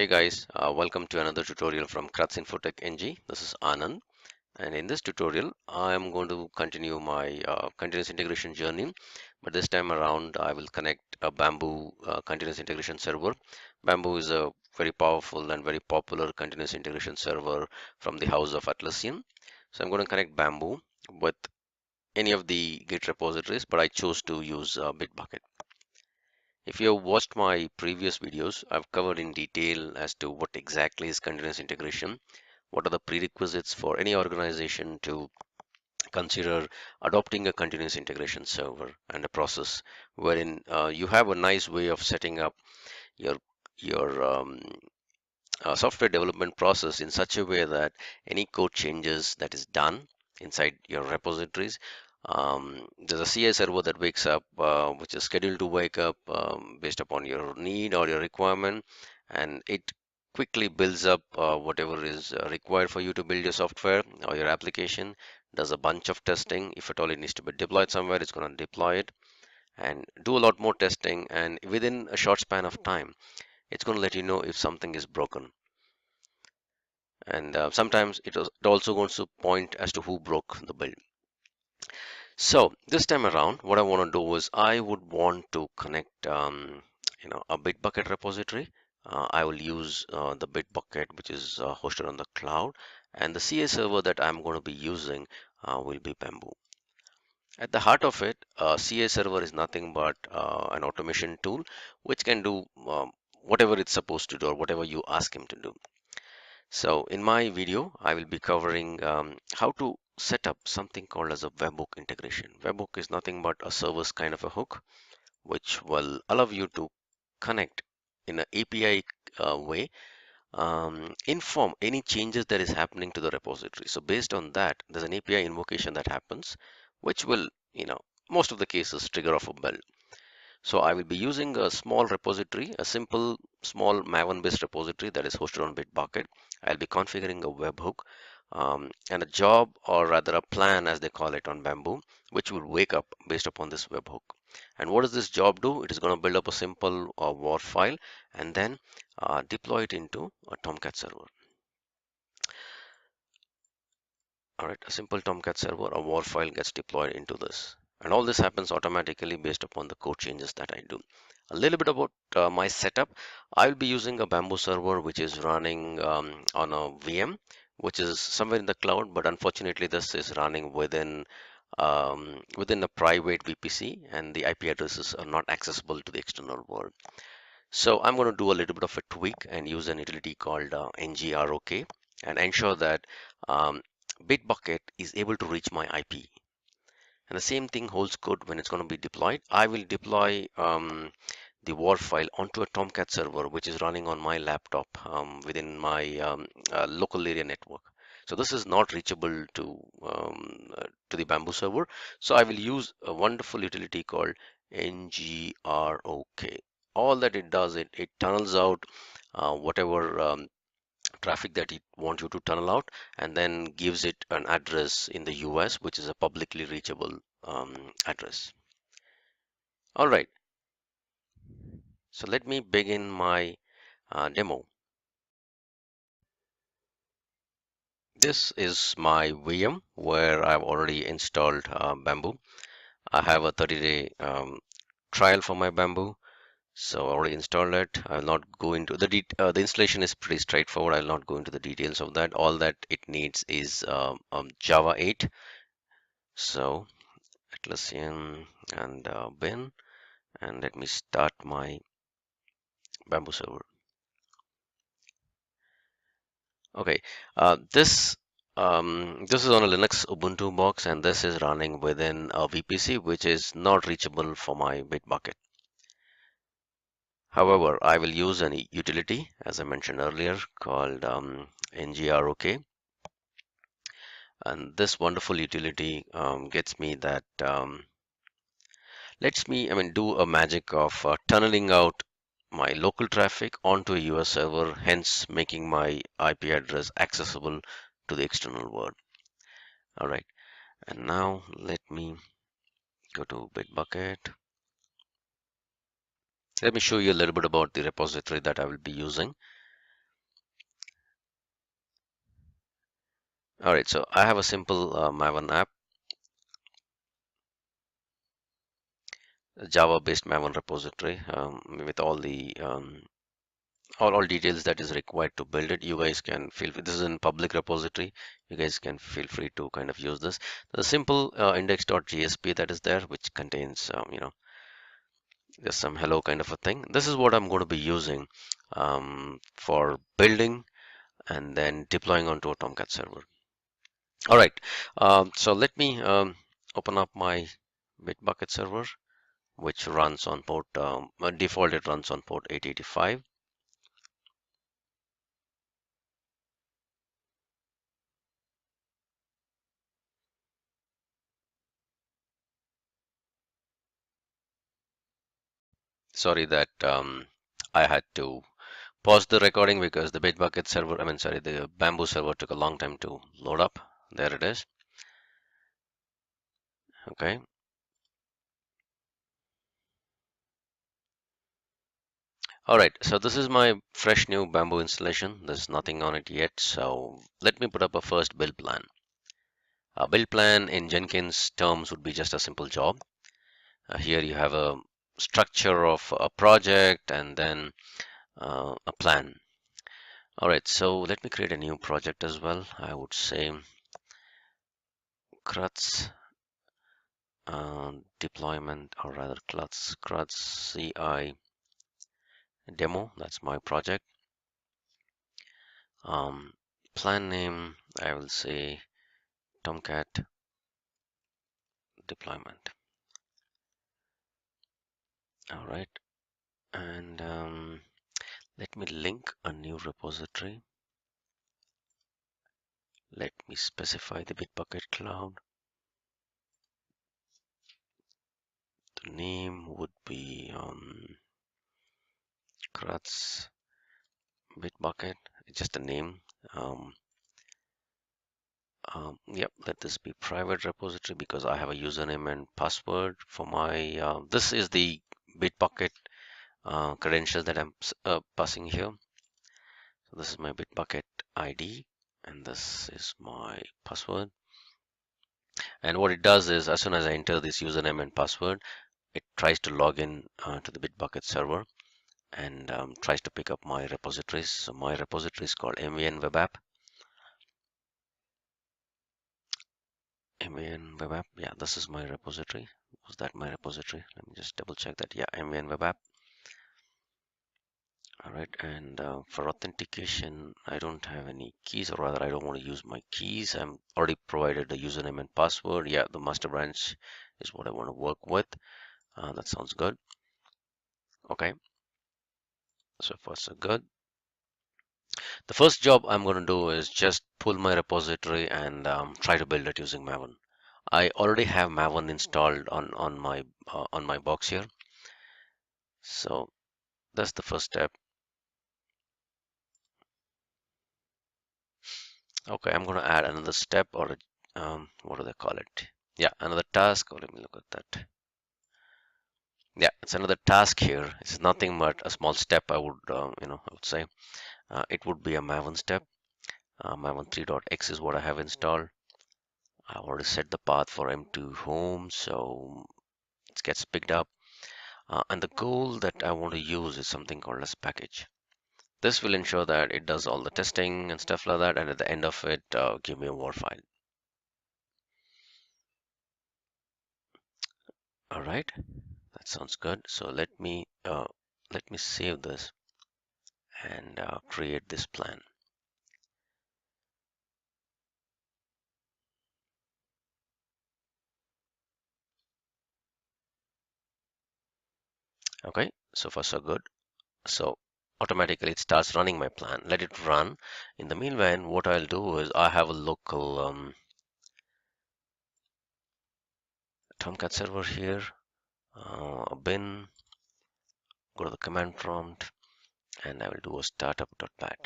Hey guys, welcome to another tutorial from Kratz Infotech NG. This is Anand, and in this tutorial I am going to continue my continuous integration journey, but this time around I will connect a Bamboo continuous integration server. Bamboo is a very powerful and very popular continuous integration server from the house of Atlassian. So I'm going to connect Bamboo with any of the Git repositories, but I chose to use BitBucket. If you have watched my previous videos, I've covered in detail as to what exactly is continuous integration, what are the prerequisites for any organization to consider adopting a continuous integration server, and a process wherein you have a nice way of setting up your your software development process in such a way that any code changes that is done inside your repositories, there's a CI server that wakes up, which is scheduled to wake up based upon your need or your requirement, and it quickly builds up whatever is required for you to build your software or your application, does a bunch of testing. If at all it needs to be deployed somewhere, it's going to deploy it and do a lot more testing, and within a short span of time it's going to let you know if something is broken. And sometimes it also going to point as to who broke the build. So this time around, what I want to do is I would want to connect a BitBucket repository. I will use the BitBucket, which is hosted on the cloud, and the CA server that I'm going to be using will be Bamboo. At the heart of it, CA server is nothing but an automation tool which can do whatever it's supposed to do or whatever you ask him to do. So in my video, I will be covering how to set up something called as a webhook integration. Webhook is nothing but a service kind of a hook, which will allow you to connect in an API way, inform any changes that is happening to the repository. So based on that, there's an API invocation that happens, which will, most of the cases trigger off a bell. So I will be using a small repository, a simple small Maven based repository that is hosted on BitBucket. I'll be configuring a webhook and a job, or rather a plan as they call it on Bamboo, which will wake up based upon this webhook. And what does this job do? It is going to build up a simple war file and then deploy it into a Tomcat server. All right, a simple Tomcat server, a war file gets deployed into this. And all this happens automatically based upon the code changes that I do. A little bit about my setup. I'll be using a Bamboo server which is running on a VM, which is somewhere in the cloud, but unfortunately this is running within a private VPC, and the IP addresses are not accessible to the external world. So I'm going to do a little bit of a tweak and use an utility called ngrok and ensure that BitBucket is able to reach my IP. And the same thing holds good when it's going to be deployed. I will deploy the war file onto a Tomcat server, which is running on my laptop within my local area network. So this is not reachable to the Bamboo server. So I will use a wonderful utility called ngrok. All that it does, it tunnels out whatever traffic that it wants you to tunnel out, and then gives it an address in the US, which is a publicly reachable address. All right, so let me begin my demo. This is my VM where I've already installed Bamboo. I have a 30-day trial for my Bamboo. So I already installed it. I'll not go into the installation is pretty straightforward. I'll not go into the details of that. All that it needs is Java 8. So Atlassian and bin, and let me start my Bamboo server. Okay, this is on a Linux Ubuntu box, and this is running within a VPC, which is not reachable for my BitBucket. However, I will use an utility, as I mentioned earlier, called ngrok, and this wonderful utility gets me that lets me, do a magic of tunneling out my local traffic onto a US server, hence making my IP address accessible to the external world. All right, and now let me go to BitBucket. Let me show you a little bit about the repository that I will be using. All right, so I have a simple Maven app, a Java-based Maven repository with all the all details that is required to build it. You guys can feel this is in public repository. You guys can feel free to kind of use this. The simple index.jsp that is there, which contains just some hello kind of a thing. This is what I'm going to be using for building and then deploying onto a Tomcat server. All right, so let me open up my BitBucket server, which runs on port, by default it runs on port 885. Sorry that I had to pause the recording because the BitBucket server, I mean, sorry, the Bamboo server took a long time to load up. There it is. Okay. All right, so this is my fresh new Bamboo installation. There's nothing on it yet, so let me put up a first build plan. A build plan in Jenkins terms would be just a simple job. Here you have a structure of a project and then a plan. All right, so let me create a new project as well. I would say CRUDS deployment, or rather CRUDS CI demo. That's my project. Um, Plan name, I will say Tomcat deployment. All right, and let me link a new repository. Let me specify the BitBucket cloud. The name would be CRUDS BitBucket. It's just a name. Um, yep, let this be private repository because I have a username and password for my. This is the BitBucket credentials that I'm passing here. So this is my BitBucket ID, and this is my password. And what it does is, as soon as I enter this username and password, it tries to log in to the BitBucket server and tries to pick up my repositories. So my repository is called MVN Web App. MVN Web App. Yeah, this is my repository. Was that my repository? Let me just double check that. Yeah, MVN Web App. All right, and for authentication, I don't have any keys, or rather, I don't want to use my keys. I'm already provided the username and password. Yeah, the master branch is what I want to work with. That sounds good. Okay, so far so good. The first job I'm going to do is just pull my repository and try to build it using Maven. I already have Maven installed on my box here, so that's the first step. Okay, I'm going to add another step, or what do they call it? Yeah, another task. Oh, let me look at that. Yeah, it's another task here. It's nothing but a small step. I would, I would say it would be a Maven step. Maven 3.x is what I have installed. I already set the path for M2 home, so it gets picked up. And the goal that I want to use is something called as package. This will ensure that it does all the testing and stuff like that, and at the end of it, give me a war file. All right, that sounds good. So let me save this and create this plan. Okay, so far so good. So automatically it starts running my plan. Let it run. In the meanwhile, what I'll do is I have a local Tomcat server here, a bin, go to the command prompt, and I will do a startup.bat.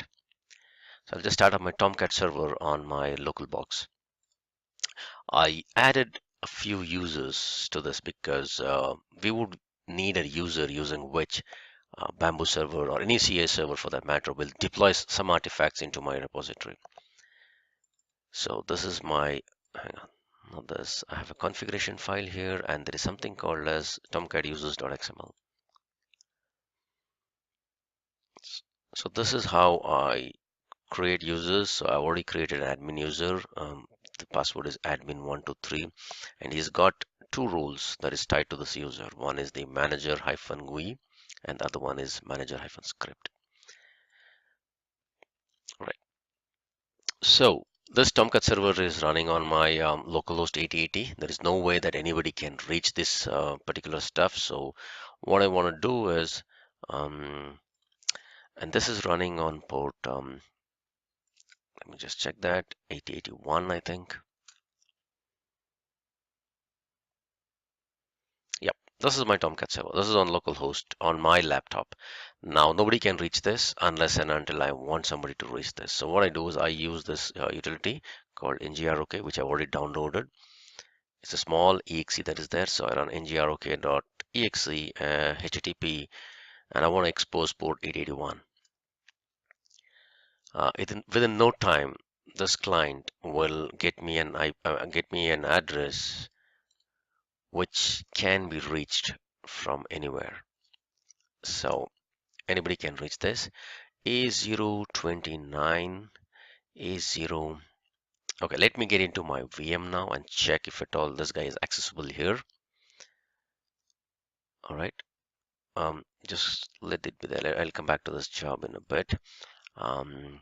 So I'll just start up my Tomcat server on my local box. I added a few users to this because we would need a user using which Bamboo server or any CA server for that matter will deploy some artifacts into my repository. So this is my, hang on, not this. I have a configuration file here, and there is something called as Tomcat users.xml. So this is how I create users. So I already created an admin user. The password is admin123, and he's got two roles that is tied to this user. One is the manager-GUI, and the other one is manager-script. Right. So this Tomcat server is running on my localhost 8080. There is no way that anybody can reach this particular stuff. So what I want to do is, um, and this is running on port. Let me just check that 8081, I think. Yep, this is my Tomcat server. This is on localhost on my laptop. Now nobody can reach this unless and until I want somebody to reach this. So what I do is I use this utility called ngrok, which I already downloaded. It's a small exe that is there. So I run ngrok.exe http, and I want to expose port 881. Within no time, this client will get me an address which can be reached from anywhere. So anybody can reach this. A029, A0. Okay, let me get into my VM now and check if at all this guy is accessible here. All right. Just let it be there. I'll come back to this job in a bit. Um,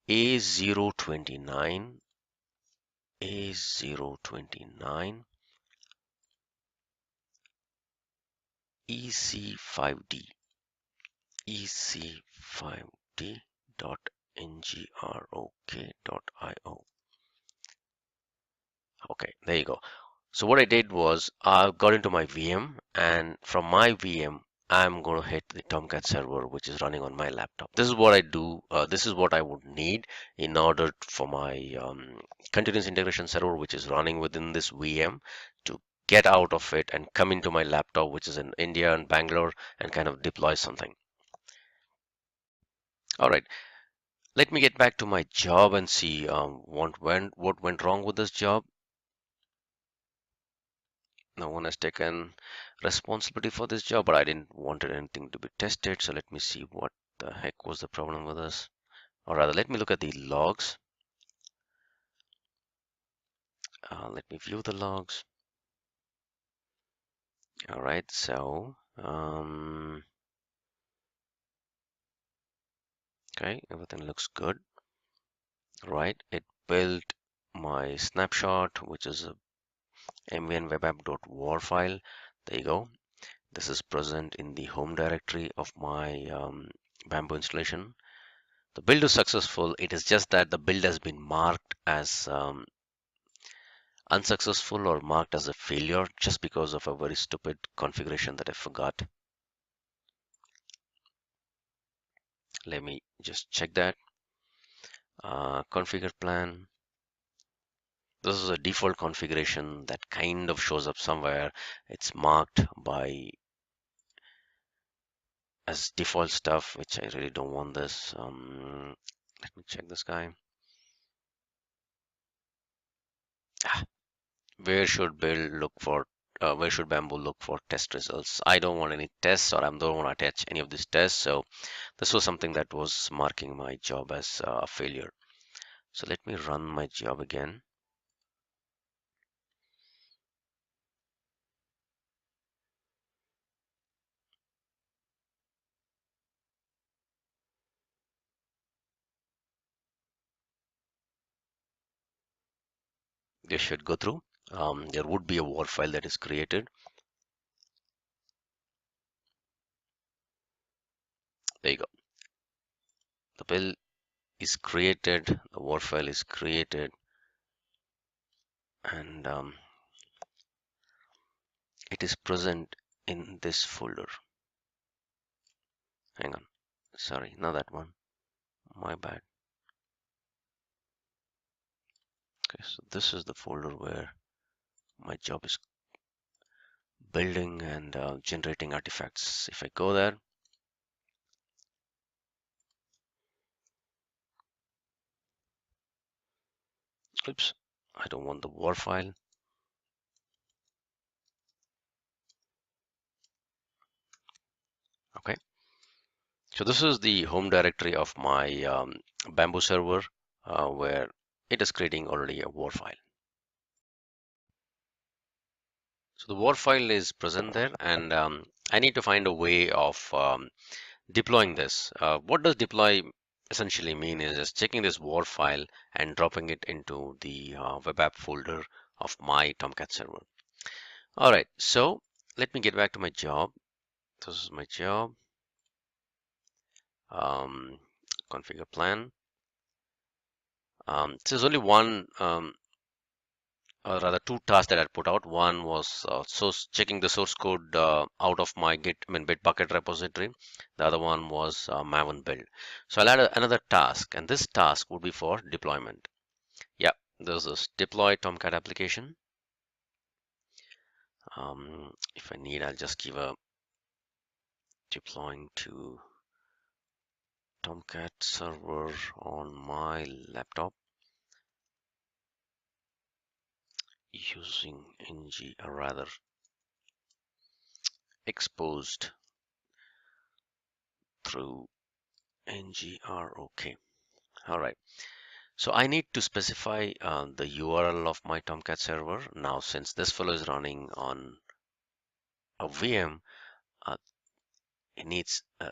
A029, A029, EC5D, EC5D.ngrok.io. Okay, there you go. So what I did was I got into my VM, and from my VM, I'm going to hit the Tomcat server, which is running on my laptop. This is what I do. This is what I would need in order for my continuous integration server, which is running within this VM, to get out of it and come into my laptop, which is in India and Bangalore, and kind of deploy something. All right, let me get back to my job and see what went wrong with this job. No one has taken responsibility for this job, but I didn't want anything to be tested. So let me see what the heck was the problem with this. Or rather, let me look at the logs. Let me view the logs. All right, so okay, everything looks good. Right, it built my snapshot, which is a mvn webapp.war file. There you go. This is present in the home directory of my Bamboo installation. The build is successful. It is just that the build has been marked as unsuccessful or marked as a failure just because of a very stupid configuration that I forgot. Let me just check that. Configure plan. This is a default configuration that kind of shows up somewhere. It's marked by as default stuff, which I really don't want this. Let me check this guy. Ah, where should build look for where should Bamboo look for test results? I don't want any tests, or I don't want to attach any of these tests. So this was something that was marking my job as a failure. So let me run my job again. This should go through. There would be a WAR file that is created. There you go. The build is created, the WAR file is created, and it is present in this folder. Hang on. Sorry, not that one. My bad. Okay, so this is the folder where my job is building and generating artifacts. If I go there, Oops, I don't want the war file. Okay, so this is the home directory of my Bamboo server where it is creating already a war file. So the war file is present there, and I need to find a way of deploying this. What does deploy essentially mean is just checking this war file and dropping it into the web app folder of my Tomcat server. All right, so let me get back to my job. This is my job. Um, Configure plan. There's only one, or rather two tasks that I put out. One was source checking the source code out of my BitBucket repository. The other one was Maven build. So I'll add another task, and this task would be for deployment. Yeah, there's this deploy Tomcat application. If I need, I'll just give a deploying to Tomcat server on my laptop using ng, or rather exposed through ngrok. All right. So I need to specify the URL of my Tomcat server. Now, since this fellow is running on a VM, uh, it needs a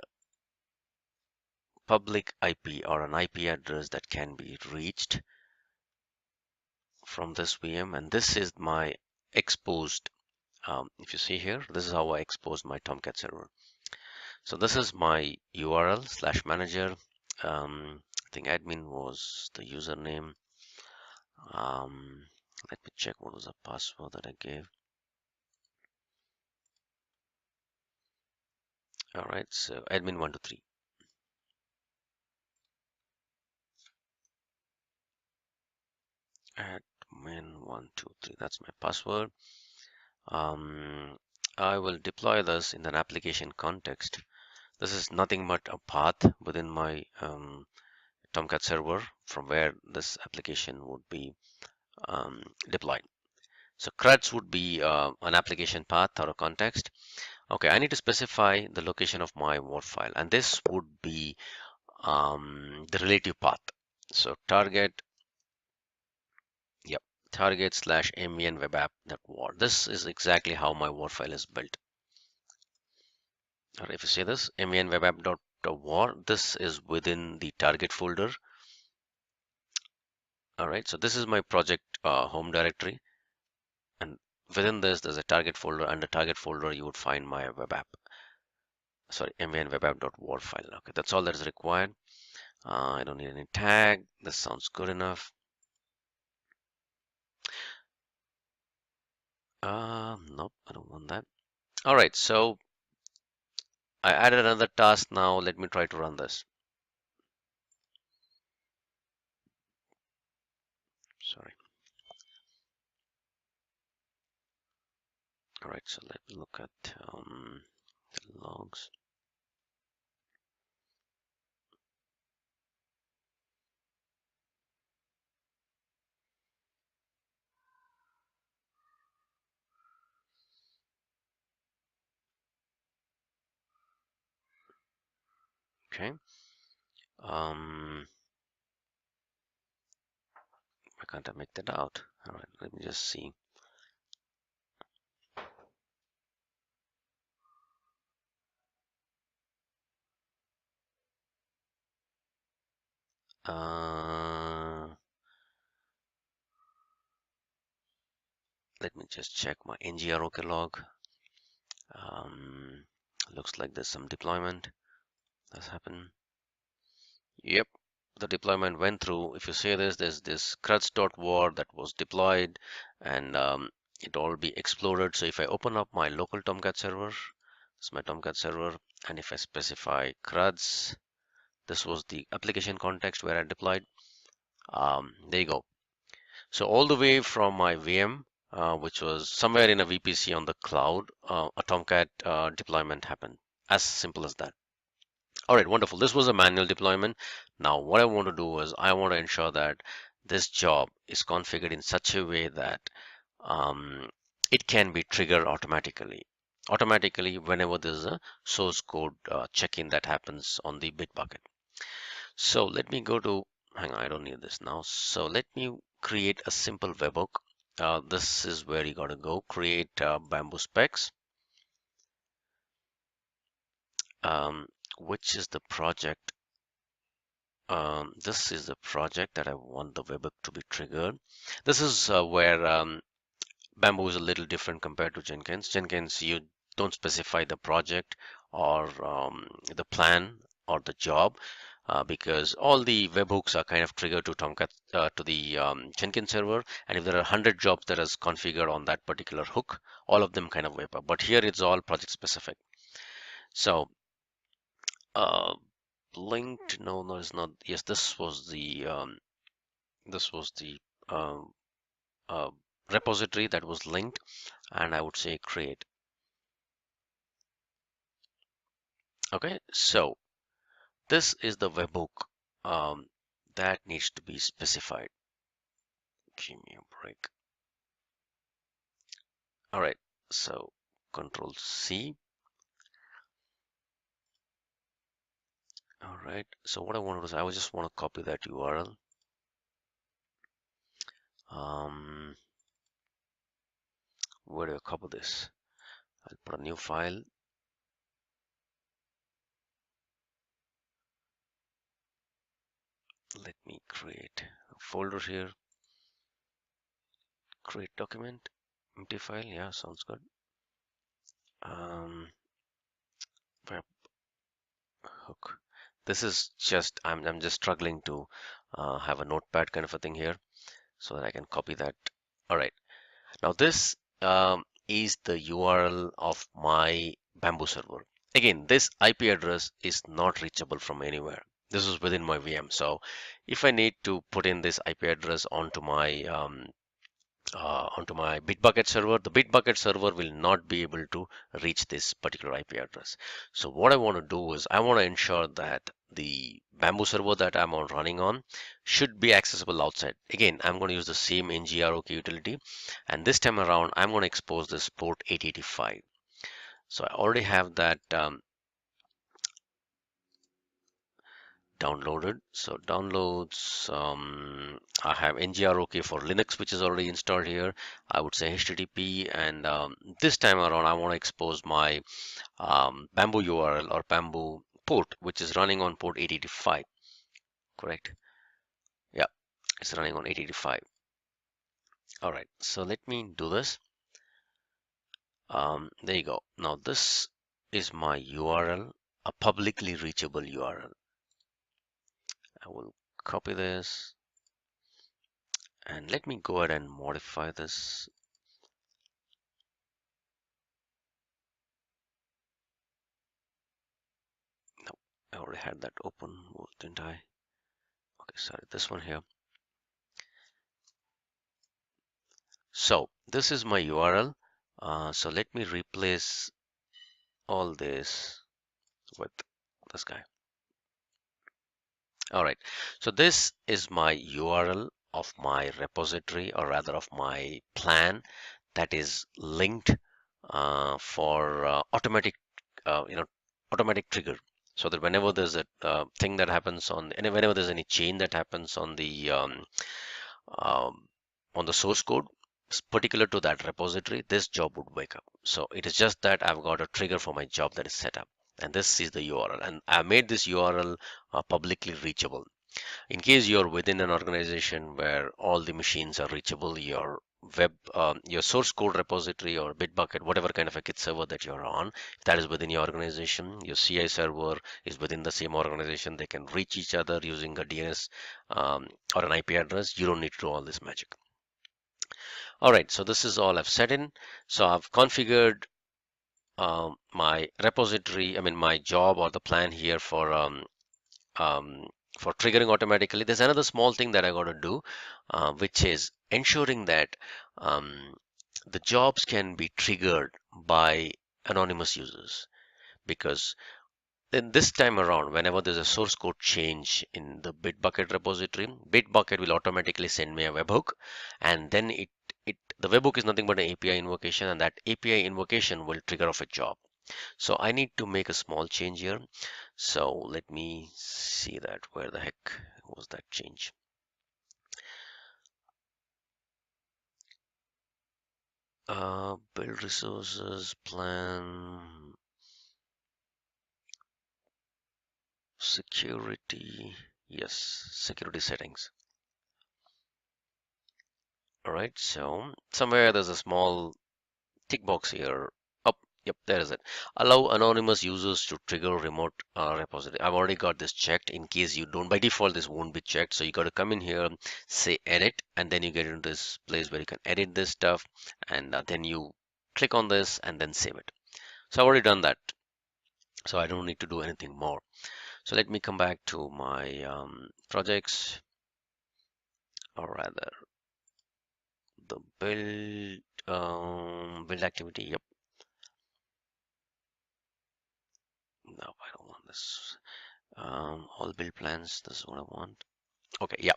public IP or an IP address that can be reached from this VM. And this is my exposed. If you see here, this is how I exposed my Tomcat server. So this is my URL slash manager. I think admin was the username. Let me check what was the password that I gave. All right, so admin123. Admin123. That's my password. Um, I will deploy this in an application context. This is nothing but a path within my Tomcat server from where this application would be deployed. So CRUDs would be an application path or a context. Okay, I need to specify the location of my WAR file, and this would be the relative path. So target, yep, target slash mvn web app that war. This is exactly how my WAR file is built. Or if you see this mvn web app dot war, this is within the target folder. All right, so this is my project home directory, and within this there's a target folder. Under target folder you would find my web app, sorry, mvn web app dot war file. Okay, that's all that is required. I don't need any tag. This sounds good enough. Nope, I don't want that. All right, so I added another task. Now let me try to run this. Sorry. All right, so let me look at the logs. Okay. Why can't I make that out? All right, let me just see. Let me just check my ngrok log. Looks like there's some deployment that's happened. Yep, the deployment went through. If you say this, there's this cruds.war that was deployed, and it all be exploded. So if I open up my local Tomcat server, this is my Tomcat server, and if I specify cruds, this was the application context where I deployed. There you go. So all the way from my VM, which was somewhere in a VPC on the cloud, a Tomcat deployment happened. As simple as that. All right, wonderful. This was a manual deployment. Now, what I want to do is I want to ensure that this job is configured in such a way that um, it can be triggered automatically whenever there's a source code check-in that happens on the BitBucket. So let me go to, hang on, I don't need this now. So let me create a simple webhook. This is where you got to go. Create bamboo specs, um, which is the project. This is the project that I want the webhook to be triggered. This is where Bamboo is a little different compared to Jenkins. Jenkins, you don't specify the project or the plan or the job because all the webhooks are kind of triggered to Tomcat to the Jenkins server, and if there are 100 jobs that is configured on that particular hook, all of them kind of wipe up. But here it's all project specific. So uh, linked, no, it's not. Yes, this was the um, uh, repository that was linked, and I would say create. Okay, so this is the webhook that needs to be specified. Give me a break. All right, so Control C. All right, so what I want to do is I just want to copy that URL. Where do I copy this? I'll put a new file. Let me create a folder here. Create document, empty file. Yeah, sounds good. Web hook. This is just I'm just struggling to have a notepad kind of a thing here so that I can copy that. All right. Now this is the URL of my Bamboo server. Again, this IP address is not reachable from anywhere. This is within my VM. So if I need to put in this IP address onto my BitBucket server, the BitBucket server will not be able to reach this particular IP address. So what I want to do is I want to ensure that the Bamboo server that I'm on running on should be accessible outside. Again, I'm going to use the same ngrok utility, and this time around I'm going to expose this port 885. So I already have that downloaded. So downloads, I have ngrok for Linux, which is already installed here. I would say HTTP, and this time around I want to expose my Bamboo URL or Bamboo port, which is running on port 885. Correct? Yeah, it's running on 885. All right, so let me do this. There you go. Now this is my URL, a publicly reachable URL. I will copy this and let me go ahead and modify this. No, I already had that open, didn't I? Okay, sorry, this one here. So this is my URL. So let me replace all this with this guy. All right, so this is my URL of my repository, or rather of my plan, that is linked for automatic trigger, so that whenever there's a thing that happens and whenever there's any chain that happens um, on the source code particular to that repository, this job would wake up. So it is just that I've got a trigger for my job that is set up, and this is the URL, and I made this URL publicly reachable. In case you're within an organization where all the machines are reachable, your source code repository or BitBucket, whatever kind of a Git server that you're on, if that is within your organization, your CI server is within the same organization, they can reach each other using a DNS or an IP address. You don't need to do all this magic. All right, so this is all I've set in. So I've configured my repository, I mean my job or the plan here um, for triggering automatically. There's another small thing that I got to do, which is ensuring that the jobs can be triggered by anonymous users, because then this time around, whenever there's a source code change in the BitBucket repository, BitBucket will automatically send me a webhook, and then the webhook is nothing but an API invocation, and that API invocation will trigger off a job. So I need to make a small change here. So let me see that. Where the heck was that change? Build resources, plan, security. Yes, security settings. All right, so somewhere there's a small tick box here. Up, yep, there is it. Allow anonymous users to trigger remote repository. I've already got this checked. In case you don't, by default this won't be checked. So you got to come in here, say edit, and then you get into this place where you can edit this stuff, and then you click on this and then save it. So I've already done that. So I don't need to do anything more. So let me come back to my projects, or rather the build activity. Yep. No, I don't want this. All build plans. This is what I want. Okay, yeah.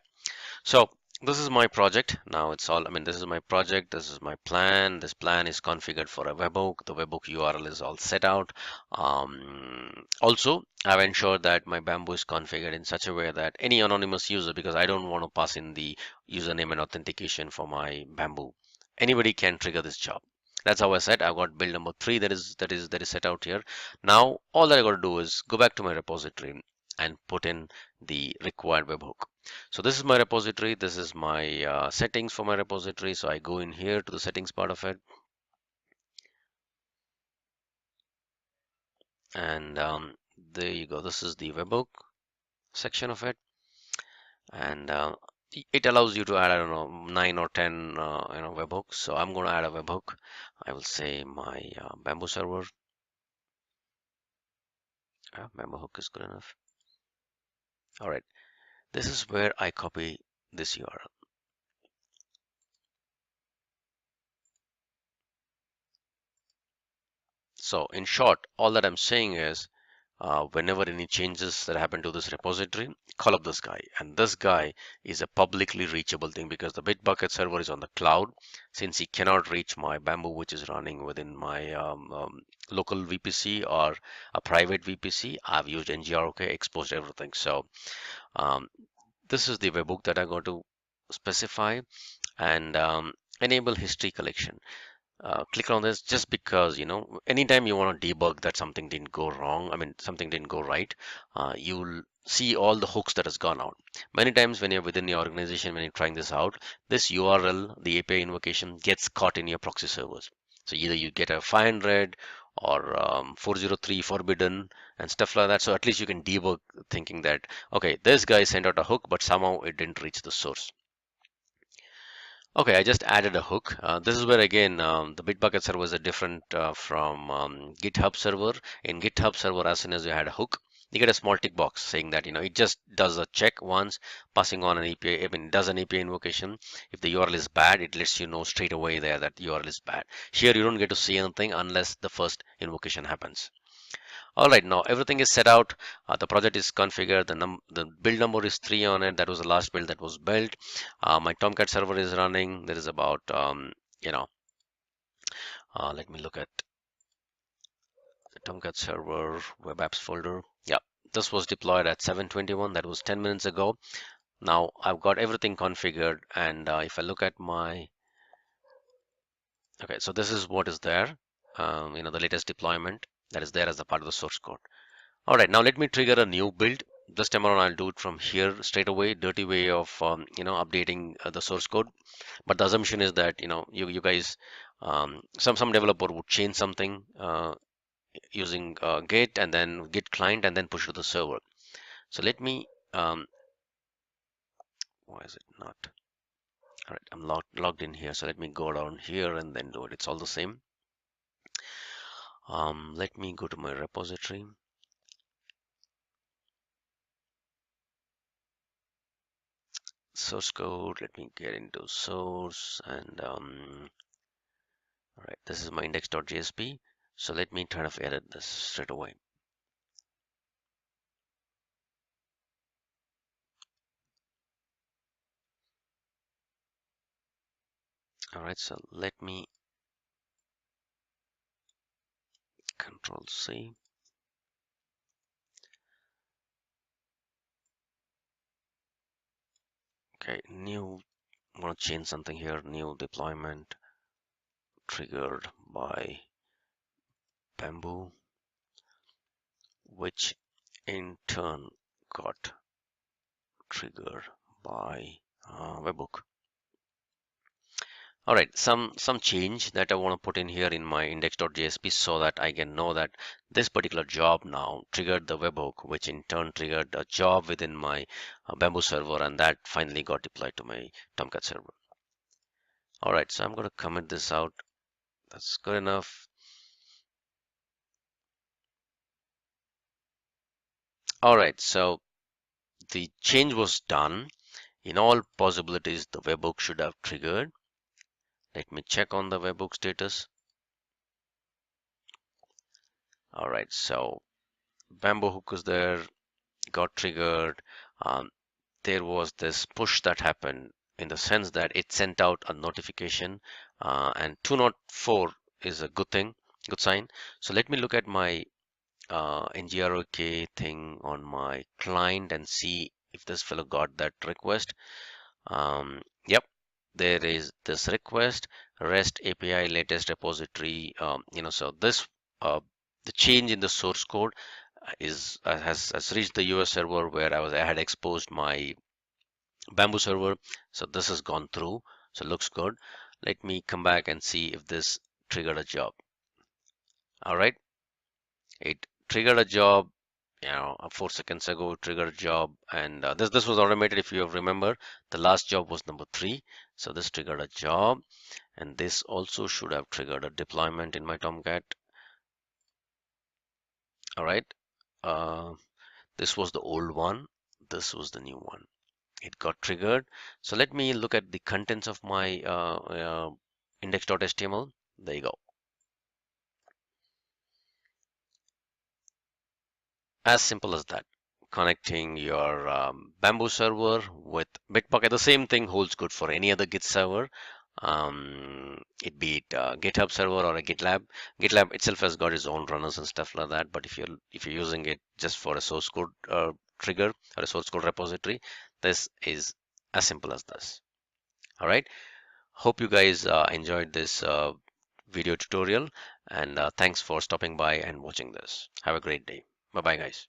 So this is my project. Now it's all, I mean, this is my project. This is my plan. This plan is configured for a webhook. The webhook URL is all set out. Also, I've ensured that my Bamboo is configured in such a way that any anonymous user, because I don't want to pass in the username and authentication for my Bamboo, anybody can trigger this job. That's how I said I've got build number 3 that is set out here. Now all that I got to do is go back to my repository and put in the required webhook. So this is my repository. This is my settings for my repository. So I go in here to the settings part of it, and there you go. This is the webhook section of it, and it allows you to add, I don't know, 9 or 10 webhooks. So I'm going to add a webhook. I will say my Bamboo server. Bamboo hook is good enough. All right. This is where I copy this URL. So in short, all that I'm saying is whenever any changes that happen to this repository, call up this guy. And this guy is a publicly reachable thing because the BitBucket server is on the cloud. Since he cannot reach my Bamboo, which is running within my local VPC or a private VPC, I've used NGROK, exposed everything. So um, this is the webhook that I got to specify, and enable history collection. Click on this just because, anytime you want to debug that something didn't go wrong, I mean something didn't go right, you'll see all the hooks that has gone out. Many times when you're within your organization, when you're trying this out, this URL, the API invocation, gets caught in your proxy servers. So either you get a 500 or 403 forbidden and stuff like that. So at least you can debug thinking that, okay, this guy sent out a hook, but somehow it didn't reach the source. Okay, I just added a hook. This is where again the BitBucket server is a different from GitHub server. In GitHub server, as soon as you had a hook, you get a small tick box saying that it just does a check once, passing on an API. I mean, does an API invocation. If the URL is bad, it lets you know straight away there that the URL is bad. Here, you don't get to see anything unless the first invocation happens. All right, now everything is set out. The project is configured. The build number is 3 on it. That was the last build that was built. My Tomcat server is running. There is about let me look at the Tomcat server web apps folder. Yeah, this was deployed at 7:21. That was 10 minutes ago. Now I've got everything configured, and if I look at my okay, so this is what is there. The latest deployment that is there as a part of the source code. All right, now let me trigger a new build. This time around, I'll do it from here straight away. Dirty way of updating the source code. But the assumption is that you guys, some developer would change something using Git and then Git client and then push to the server. So let me. Why is it not? All right, I'm logged in here. So let me go down here and then do it. It's all the same. Let me go to my repository. Source code. Let me get into source and all right, this is my index.jsp. So let me try to edit this straight away. All right, so let me Control C. Okay, new. I want to change something here. New deployment triggered by Bamboo, which in turn got triggered by webhook. All right, some change that I want to put in here in my index.jsp so that I can know that this particular job now triggered the webhook, which in turn triggered a job within my Bamboo server, and that finally got deployed to my Tomcat server. All right, so I'm going to comment this out. That's good enough. All right, so the change was done. In all possibilities, the webhook should have triggered. Let me check on the webhook status. All right, so Bamboo hook is there, got triggered. Um, there was this push that happened in the sense that it sent out a notification, and 204 is a good thing, good sign. So let me look at my NGROK thing on my client and see if this fellow got that request. Yep, there is this request REST API latest repository. So this the change in the source code has reached the US server where I had exposed my Bamboo server. So this has gone through. So looks good. Let me come back and see if this triggered a job. All right, it triggered a job. 4 seconds ago triggered a job, and this was automated. If you remember, the last job was number 3, so this triggered a job, and this also should have triggered a deployment in my Tomcat. All right, uh, this was the old one, this was the new one. It got triggered. So let me look at the contents of my index.html. There you go. As simple as that. Connecting your Bamboo server with BitBucket. The same thing holds good for any other Git server. It be it GitHub server or a GitLab. GitLab itself has got its own runners and stuff like that. But if you're using it just for a source code trigger or a source code repository, this is as simple as this. All right. Hope you guys enjoyed this video tutorial, and thanks for stopping by and watching this. Have a great day. Bye bye, guys.